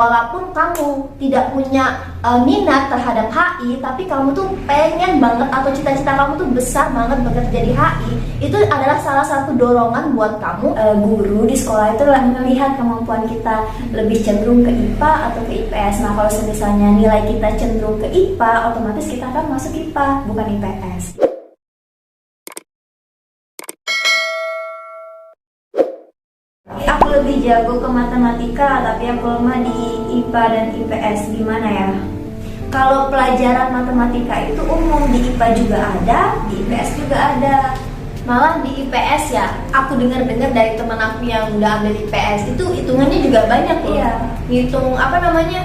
Walaupun kamu tidak punya minat terhadap HI, tapi kamu tuh pengen banget atau cita-cita kamu tuh besar banget bekerja di HI, itu adalah salah satu dorongan buat kamu. Guru di sekolah itu melihat kemampuan kita lebih cenderung ke IPA atau ke IPS. Nah, kalau misalnya nilai kita cenderung ke IPA, otomatis kita akan masuk IPA, bukan IPS. Aku lebih jago ke matematika, tapi aku lemah di IPA dan IPS. Gimana ya? Kalau pelajaran matematika itu umum, di IPA juga ada, di IPS juga ada. Malah di IPS ya, aku dengar-dengar dari teman aku yang udah ambil IPS, itu hitungannya juga banyak loh. Iya. Ngitung apa namanya?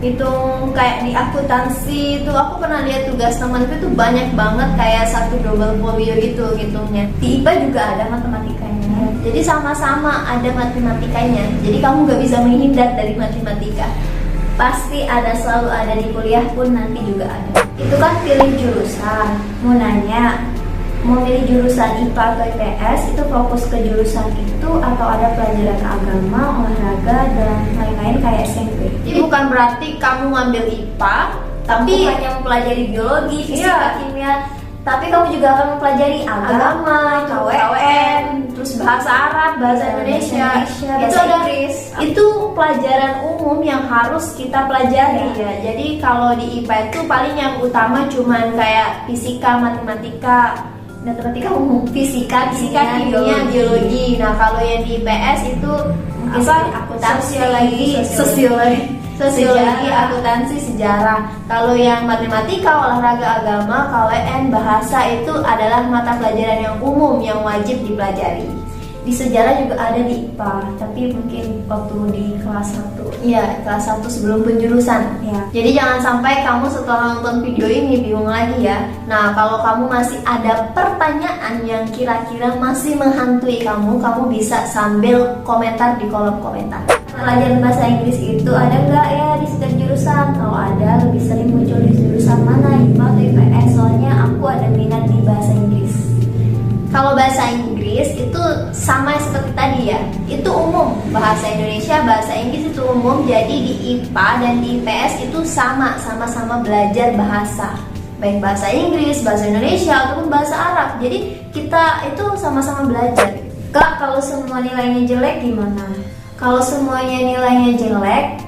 Hitung kayak di akuntansi itu, aku pernah lihat tugas temanku itu banyak banget, kayak satu double folio gitu hitungnya. Di IPA juga ada matematikanya. Jadi sama-sama ada matematikanya. Jadi kamu gak bisa menghindar dari matematika. Pasti ada, selalu ada, di kuliah pun nanti juga ada. Itu kan pilih jurusan. Mau nanya, mau pilih jurusan IPA atau IPS, itu fokus ke jurusan itu atau ada pelajaran agama, olahraga, dan lain-lain kayak SMP. Jadi bukan berarti kamu ngambil IPA tapi hanya mempelajari biologi, fisika, kimia, tapi kamu juga akan mempelajari agama, KWN, terus bahasa Arab, bahasa Indonesia, itu ada Inggris. Itu pelajaran umum yang harus kita pelajari ya. Jadi kalau di IPA itu paling yang utama cuman kayak fisika, matematika umum, fisika, kimia, biologi. Nah, kalau yang di IPS itu akuntansi, sosiologi, akuntansi, sejarah. Kalau yang matematika, olahraga, agama, KWN, bahasa itu adalah mata pelajaran yang umum yang wajib dipelajari. Di sejarah juga ada di IPA, tapi mungkin waktu di kelas 1. Iya, kelas 1 sebelum penjurusan. Ya. Jadi jangan sampai kamu setelah nonton video ini bingung lagi ya. Nah, kalau kamu masih ada pertanyaan yang kira-kira masih menghantui kamu bisa sambil komentar di kolom komentar. Pelajaran bahasa Inggris itu ada nggak ya di setiap jurusan? Kalau ada, lebih sering muncul di jurusan mana, IPA atau IPS? Soalnya aku ada minat di bahasa Inggris. Kalau bahasa Inggris itu sama seperti tadi ya, itu umum. Bahasa Indonesia, bahasa Inggris itu umum. Jadi di IPA dan di IPS itu sama-sama belajar bahasa, baik bahasa Inggris, bahasa Indonesia ataupun bahasa Arab. Jadi kita itu sama-sama belajar. Kak, kalau semua nilainya jelek gimana? Kalau semuanya nilainya jelek,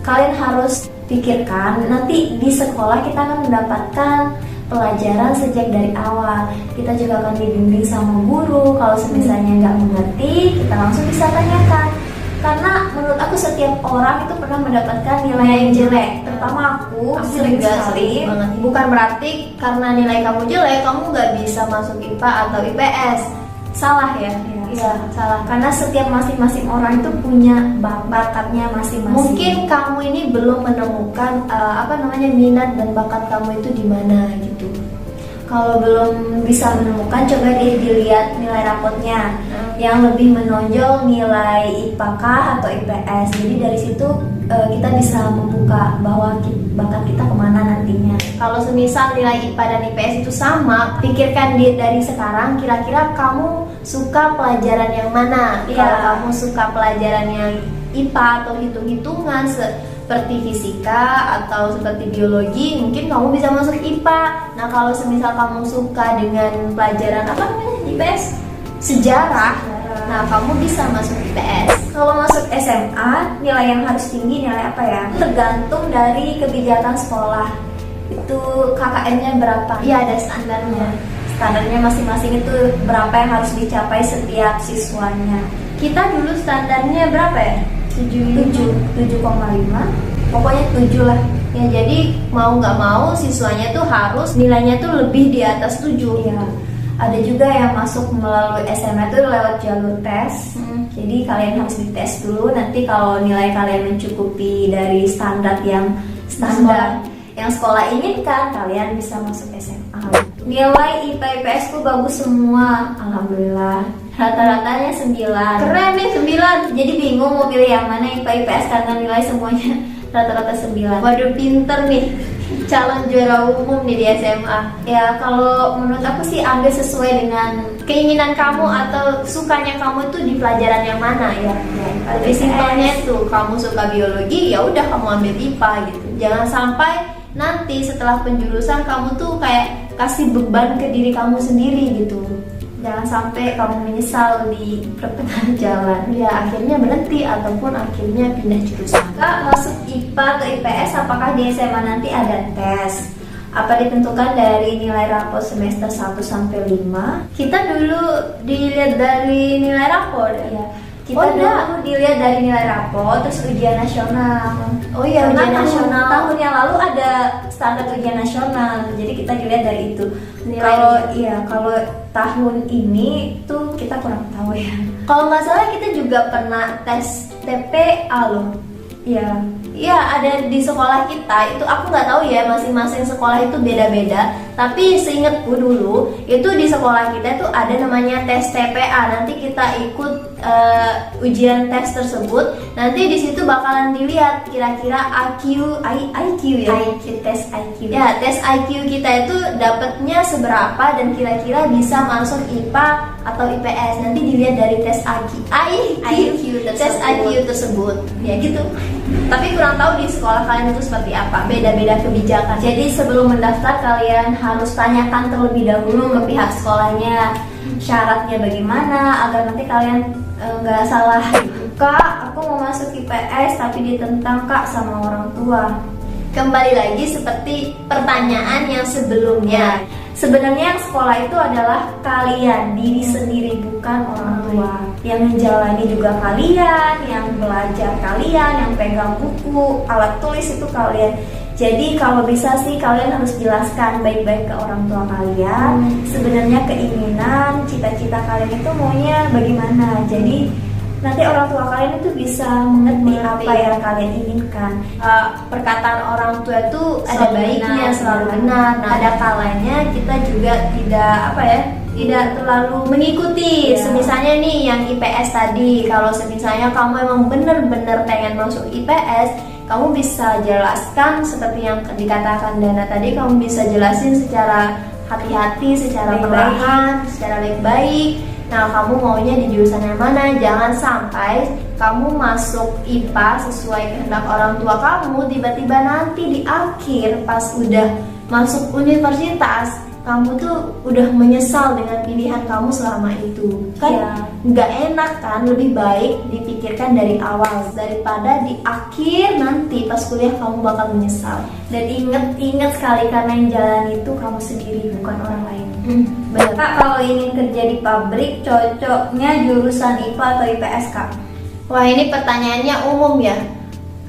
kalian harus pikirkan nanti di sekolah kita akan mendapatkan pelajaran sejak dari awal. Kita juga akan dibimbing sama guru. Kalau misalnya nggak mengerti, kita langsung bisa tanyakan. Karena menurut aku setiap orang itu pernah mendapatkan nilai yang jelek. Terutama aku sering sekali. Bukan berarti karena nilai kamu jelek, kamu nggak bisa masuk IPA atau IPS. Salah ya? Iya, salah. Karena setiap masing-masing orang itu punya bakatnya masing-masing. Mungkin kamu ini belum menemukan minat dan bakat kamu itu di mana gitu. Kalau belum bisa menemukan, coba dilihat nilai rapotnya. Yang lebih menonjol nilai IPA atau IPS. Jadi dari situ kita bisa membuka bahwa bakat kita kemana nantinya. Kalau semisal nilai IPA dan IPS itu sama, pikirkan dari sekarang kira-kira kamu suka pelajaran yang mana. Kalau kamu suka pelajaran yang IPA atau hitung-hitungan seperti fisika atau seperti biologi, mungkin kamu bisa masuk IPA. Nah, kalau semisal kamu suka dengan pelajaran IPS, sejarah, nah kamu bisa masuk IPS. Kalau masuk SMA, nilai yang harus tinggi nilai apa ya? Tergantung dari kebijakan sekolah. Itu KKM-nya berapa? Iya, ada standarnya. Standarnya masing-masing itu berapa yang harus dicapai setiap siswanya. Kita dulu standarnya berapa ya? 7,5. Pokoknya 7 lah. Ya, jadi mau nggak mau siswanya tuh harus nilainya tuh lebih di atas 7. Ya. Ada juga yang masuk melalui SMA itu lewat jalur tes. Jadi kalian harus dites dulu. Nanti kalau nilai kalian mencukupi dari standar yang sekolah inginkan, kalian bisa masuk SMA. Nilai IPA IPS ku bagus semua, alhamdulillah. Rata-ratanya 9. Keren nih 9. Jadi bingung mau pilih yang mana, IPA IPS, karena nilai semuanya rata-rata 9. Waduh, pinter nih, calon juara umum nih di SMA. Ya, kalau menurut aku sih ambil sesuai dengan keinginan kamu atau sukanya kamu tuh di pelajaran yang mana ya. Lebih simpelnya tuh kamu suka biologi, ya udah kamu ambil IPA gitu. Jangan sampai nanti setelah penjurusan kamu tuh kayak kasih beban ke diri kamu sendiri gitu. Jangan sampai kamu menyesal di pertengahan jalan, ya akhirnya berhenti ataupun akhirnya pindah jurusan. Kak, masuk IPA ke IPS apakah di SMA nanti ada tes? Apa ditentukan dari nilai rapor semester 1 sampai 5? Kita dulu dilihat dari nilai rapor ya. Kita dulu dilihat dari nilai rapor, terus ujian nasional. Oh iya, ujian nasional. Tahun yang lalu ada standar ujian nasional, jadi kita dilihat dari itu. Kalau tahun ini tuh kita kurang tahu ya. Kalau nggak salah kita juga pernah tes TPA loh. Iya, ada di sekolah kita. Itu aku nggak tahu ya, masing-masing sekolah itu beda-beda. Tapi seingatku dulu, itu di sekolah kita itu ada namanya tes TPA. Nanti kita ikut ujian tes tersebut. Nanti di situ bakalan dilihat kira-kira IQ ya. Tes IQ. Ya, tes IQ kita itu dapatnya seberapa dan kira-kira bisa masuk IPA atau IPS. Nanti dilihat dari tes IQ tersebut. Ya gitu. Tapi kurang tahu di sekolah kalian itu seperti apa, beda-beda kebijakan. Jadi sebelum mendaftar kalian harus tanyakan terlebih dahulu ke pihak sekolahnya syaratnya bagaimana agar nanti kalian nggak salah. Kak, aku mau masuk IPS tapi ditentang Kak sama orang tua. Kembali lagi seperti pertanyaan yang sebelumnya. Sebenarnya yang sekolah itu adalah kalian, diri sendiri, bukan orang tua. Yang menjalani juga kalian, yang belajar kalian, yang pegang buku, alat tulis itu kalian. Jadi kalau bisa sih kalian harus jelaskan baik-baik ke orang tua kalian. Sebenarnya keinginan, cita-cita kalian itu maunya bagaimana. Jadi nanti orang tua kalian itu bisa mengerti apa yang kalian inginkan. Perkataan orang tua itu ada baiknya, selalu benar. Nah, ada kalanya kita juga tidak terlalu mengikuti. Semisalnya nih yang IPS tadi, kalau semisalnya kamu emang bener-bener pengen masuk IPS, kamu bisa jelaskan seperti yang dikatakan Dana tadi. Kamu bisa jelasin secara hati-hati, secara perlahan, secara baik-baik. Nah, kamu maunya di jurusan yang mana? Jangan sampai kamu masuk IPA sesuai kehendak orang tua kamu, tiba-tiba nanti di akhir pas udah masuk universitas, kamu tuh udah menyesal dengan pilihan kamu selama itu. Kan nggak enak kan? Lebih baik dipikirkan dari awal daripada di akhir nanti pas kuliah kamu bakal menyesal. Dan inget sekali karena yang jalan itu kamu sendiri, bukan orang lain. Bener. Kak, kalau ingin kerja di pabrik cocoknya jurusan IPA atau IPS Kak? Wah, ini pertanyaannya umum ya.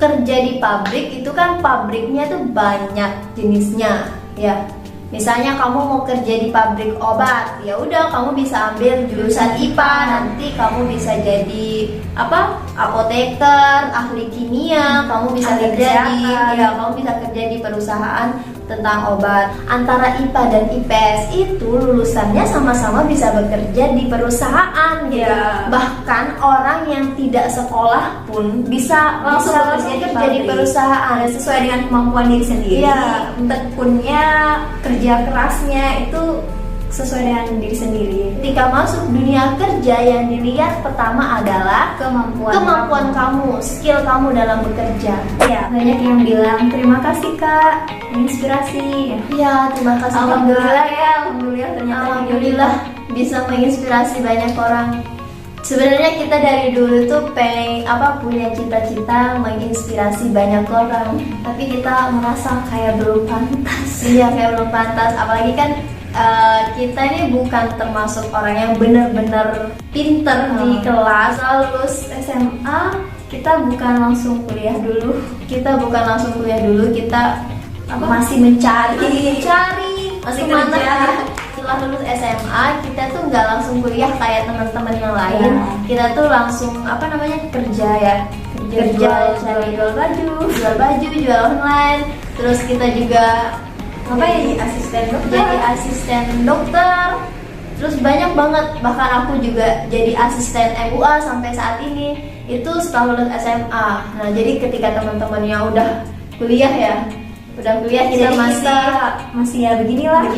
Kerja di pabrik itu kan pabriknya tuh banyak jenisnya ya. Misalnya kamu mau kerja di pabrik obat, ya udah kamu bisa ambil jurusan IPA, nanti kamu bisa jadi apoteker, ahli kimia, kamu bisa kerja di perusahaan tentang obat. Antara IPA dan IPS itu lulusannya sama-sama bisa bekerja di perusahaan gitu. Bahkan orang yang tidak sekolah pun bisa langsung bekerja di perusahaan sesuai dengan kemampuan diri sendiri. Tekunnya, kerja kerasnya itu sesuai dengan diri sendiri. Ketika masuk dunia kerja, yang dilihat pertama adalah kemampuan kamu, skill kamu dalam bekerja. Ya, banyak yang bilang terima kasih Kak, menginspirasi. Ya, terima kasih. Alhamdulillah bisa menginspirasi banyak orang. Sebenarnya kita dari dulu tuh pengen punya cita-cita menginspirasi banyak orang, tapi kita merasa kayak belum pantas. Iya, kayak belum pantas. Apalagi kan kita ini bukan termasuk orang yang benar-benar pinter di kelas. Lulus SMA kita bukan langsung kuliah dulu. Kita masih mencari, masih kerja. Setelah lulus SMA kita tuh nggak langsung kuliah kayak teman-teman yang lain. Kita tuh langsung kerja ya. Kerja cari jual baju, jual online. Terus kita juga jadi asisten dokter. Terus banyak banget, bahkan aku juga jadi asisten MUA sampai saat ini. Itu setelah lulus SMA. Nah, jadi ketika teman-temannya udah kuliah ya, udah kuliah kita Jadi masih ya beginilah.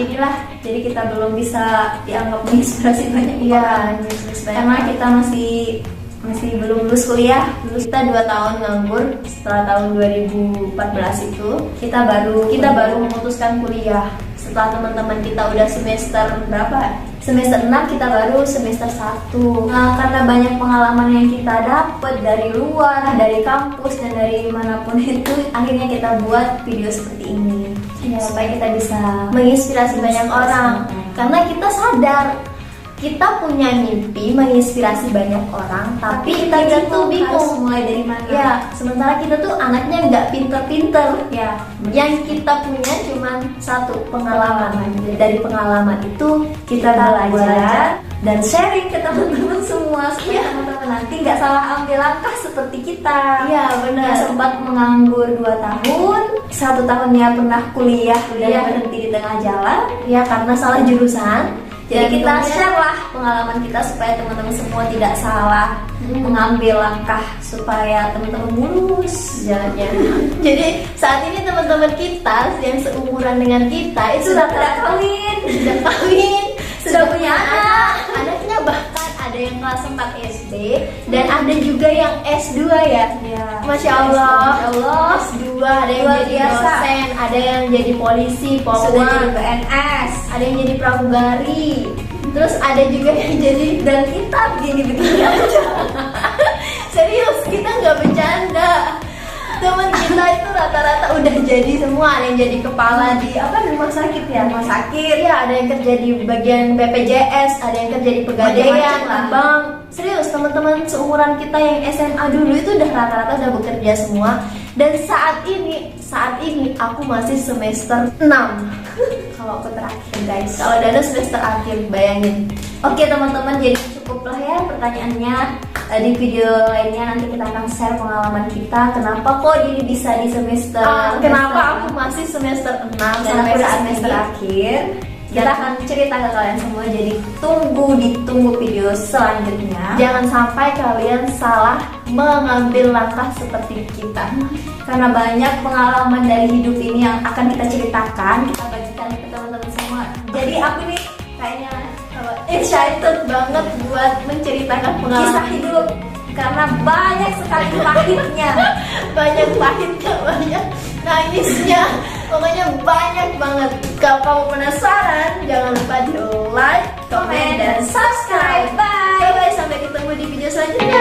Jadi kita belum bisa dianggap menginspirasi banyak orang. Karena kita masih belum lulus kuliah. Kita 2 tahun nganggur. Setelah tahun 2014 itu kita baru memutuskan kuliah. Setelah teman-teman kita udah semester berapa? Semester 6, kita baru semester 1. Nah, karena banyak pengalaman yang kita dapat dari luar, dari kampus dan dari manapun itu, akhirnya kita buat video seperti ini. Supaya kita bisa menginspirasi banyak orang. Karena kita sadar kita punya mimpi menginspirasi banyak orang, tapi kita itu bingung harus mulai dari mana. Ya, sementara kita tuh anaknya nggak pinter-pinter. Ya, yang kita punya cuma satu, pengalaman. Dari pengalaman itu kita belajar dan sharing ke teman-teman semua supaya teman-teman nanti nggak salah ambil langkah seperti kita. Iya, benar. Yang sempat menganggur 2 tahun, 1 tahunnya pernah kuliah dan berhenti di tengah jalan. Ya, karena salah jurusan. Jadi kita share lah pengalaman kita supaya teman-teman semua tidak salah mengambil langkah supaya teman-teman mulus jalannya. Jadi saat ini teman-teman kita yang seumuran dengan kita itu sudah kawin, sudah punya anak. Anaknya bahkan ada yang kelas 4 SD dan ada juga yang S2 ya. Masya Allah. S2, ada yang jadi dosen, ada yang jadi polisi, sudah jadi PNS, ada yang jadi pramugari. Terus ada juga yang jadi, dan kita begini-begini aja. Serius, kita nggak bercanda. Teman kita itu rata-rata udah jadi semua. Ada yang jadi kepala di rumah sakit ya, ada yang kerja di bagian BPJS, ada yang kerja di pegadaian, bank. Serius, teman-teman seumuran kita yang SMA dulu itu udah rata-rata udah bekerja semua. Dan saat ini aku masih semester 6. Kalau aku terakhir guys. Kalau Dana semester akhir, bayangin. Oke teman-teman, jadi cukuplah ya pertanyaannya. Di video lainnya nanti kita akan share pengalaman kita. Kenapa kok ini bisa di semester? Kenapa aku masih semester 6 sampai semester akhir? Kita akan cerita ke kalian semua. Jadi ditunggu video selanjutnya. Jangan sampai kalian salah mengambil langkah seperti kita. Karena banyak pengalaman dari hidup ini yang akan kita ceritakan, kita bagikan ke teman-teman semua. Jadi aku nih kayaknya excited banget buat menceritakan pengalaman kisah hidup karena banyak sekali pahitnya. Banyak pahitnya, banyak nangisnya, pokoknya banyak banget. Kalau kamu penasaran, jangan lupa di like, komen, dan subscribe. Bye. Bye, sampai ketemu di video selanjutnya.